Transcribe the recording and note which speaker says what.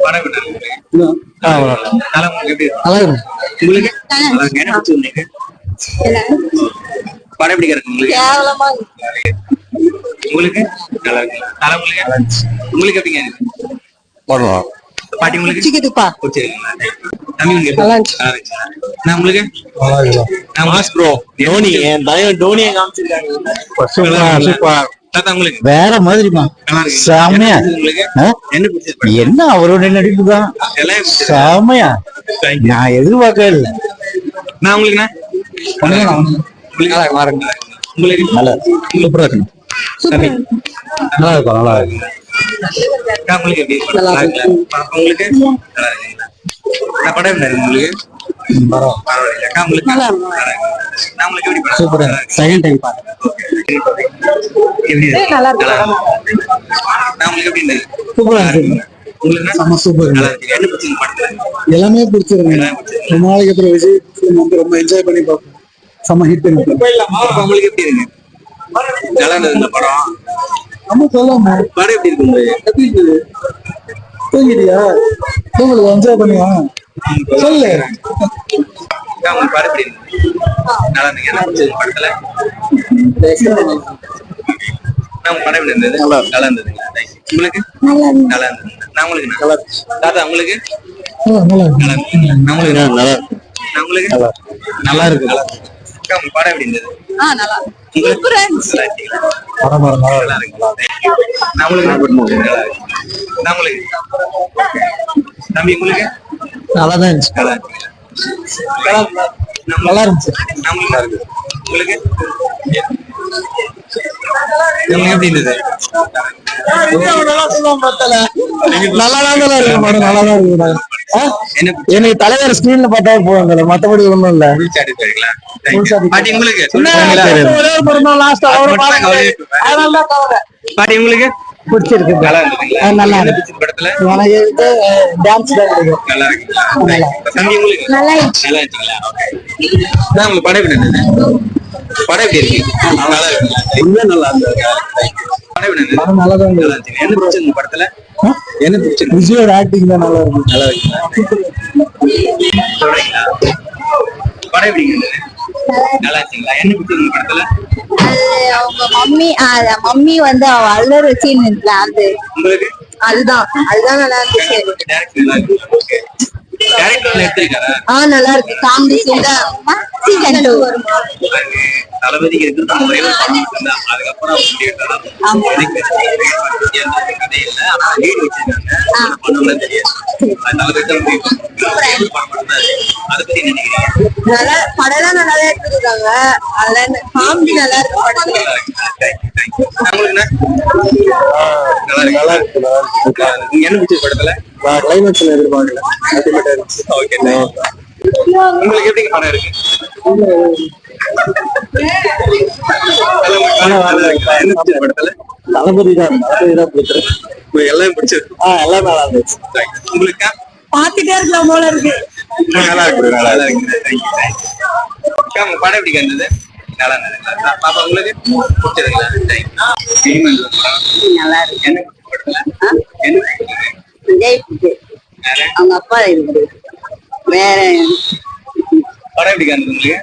Speaker 1: படம் எப்படி உங்களுக்கு என்ன பிடிச்சிருந்தீங்க? படம் எப்படி இருக்கு உங்களுக்கு? நல்லா இருக்கு. தலை உங்களுக்கு எப்படிங்க இருக்கு? பாட்டி உங்களுக்கு பிடிச்சிருக்குப்பா. தம்பி உங்களுக்கு நான் உங்களுக்கு மாஸ் ப்ரோ டோனி டோனியை காமிச்சிருக்காங்க.
Speaker 2: வேற மாதிரிமா செமையா என்ன அவரோட நடிப்பு தான் செமையா நான் எதிர்பார்க்கவே இல்லை.
Speaker 1: நான் உங்களுக்கு
Speaker 2: நல்லா சூப்பரா இருக்கு. நல்லா இருக்கும் நல்லா இருக்கு.
Speaker 1: உங்களுக்கு படம் உங்களுக்கு
Speaker 2: சூப்பரா செகண்ட் டைம்
Speaker 3: எல்லாமே பிடிச்சிருக்கு. ரொம்ப நாளைக்கு அப்புறம் விஜய் வந்து ரொம்ப என்ஜாய் பண்ணி பார்ப்போம். செம்ம ஹிட்
Speaker 1: உங்களுக்கு எப்படி இருக்கு? நல்லா இருந்தது படம்.
Speaker 3: நம்ம சொல்லாம
Speaker 1: படம் எப்படி இருக்கு?
Speaker 3: எப்படி இருக்குது? தூங்கிட்டியா? தூங்கல என்ஜாய் பண்ணியா? சொல்லு.
Speaker 1: படம் எப்படி இருக்கு? நல்லா இருந்தீங்க. என்ன பிடிச்சது படத்துல? படம் எப்படி இருந்தது? நல்லா இருந்தது. உங்களுக்கு நல்லா இருந்தது. நான் உங்களுக்கு நல்லா தாத்தா உங்களுக்கு நல்லா இருக்கு. படம் எப்படி இருந்தது? தம்பி உங்களுக்கு
Speaker 2: நல்லாதான் இருந்துச்சு.
Speaker 1: நல்லா இருந்துச்சு. உங்களுக்கு எப்படி இருந்தது?
Speaker 2: எனக்கு தலைவர் ஸ்கிரீன்ல பார்த்தா போவாங்க, மத்தபடி ஒண்ணும் இல்ல.
Speaker 1: பாட்டி உங்களுக்கு
Speaker 2: பிடிச்சிருக்கு. நல்லா இருக்கு.
Speaker 1: படத்துல
Speaker 2: எனக்கு டான்ஸ் தான் பிடிக்கும்.
Speaker 1: நல்லா இருக்கு. தம்பி உங்களுக்கு நல்லா இருந்துச்சுங்களா? உங்களுக்கு படம் எப்படி இருந்தது? படம் எப்படி இருக்கு? நல்லா இருக்கு.
Speaker 2: நல்லா இருந்தது.
Speaker 1: என்ன பிடிச்சிருக்கு படத்துல? என்ன பிடிச்சிருக்கு?
Speaker 2: விஜயோட ஆக்டிங் தான் நல்லா இருக்கு.
Speaker 1: நல்லா இருக்கு. படம் எப்படி இருந்தது? நல்லா இருந்துச்சுங்களா? என்ன பிடிச்சிருக்கு படத்துல?
Speaker 4: அவங்க மம்மி வந்து அவ அழுற சீன் இருக்குல்ல, அது
Speaker 1: உங்களுக்கு
Speaker 4: அதுதான் நல்லா இருந்துச்சு. நல்லா இருக்கு. காமெடி சீன் தான். சீசன் 2
Speaker 1: தளபதிக்கு இருக்கிறது அதுக்கப்புறம்
Speaker 4: படம் நல்லா எடுத்துருக்காங்க. அதுல காமெடி நல்லா இருக்கு படத்துல.
Speaker 1: என்ன பிடிச்ச படத்துல?
Speaker 2: கிளைமேக்ஸ்ல எதிர்பார்க்கல.
Speaker 1: உங்களுக்கு எப்படி படம் இருக்கு? படத்துல
Speaker 2: தளபதி தான் பிடிச்சிருக்கு.
Speaker 1: எல்லாம் பிடிச்சது.
Speaker 2: எல்லாம் நல்லா இருந்துச்சு.
Speaker 1: உங்களுக்கு
Speaker 4: பாத்துட்டே இருக்கலாம் போல இருக்கு.
Speaker 1: நல்லா இருக்கு. படம் எப்படி இருந்தது? நல்லா இருந்தது. பாப்பா உங்களுக்கு பிடிச்சதுங்களா?
Speaker 4: நல்லா இருக்கு.
Speaker 1: என்ன படத்துல
Speaker 4: அவங்க அப்பா இருக்கு. வேற
Speaker 1: படம் எப்படி இருந்தது உங்களுக்கு?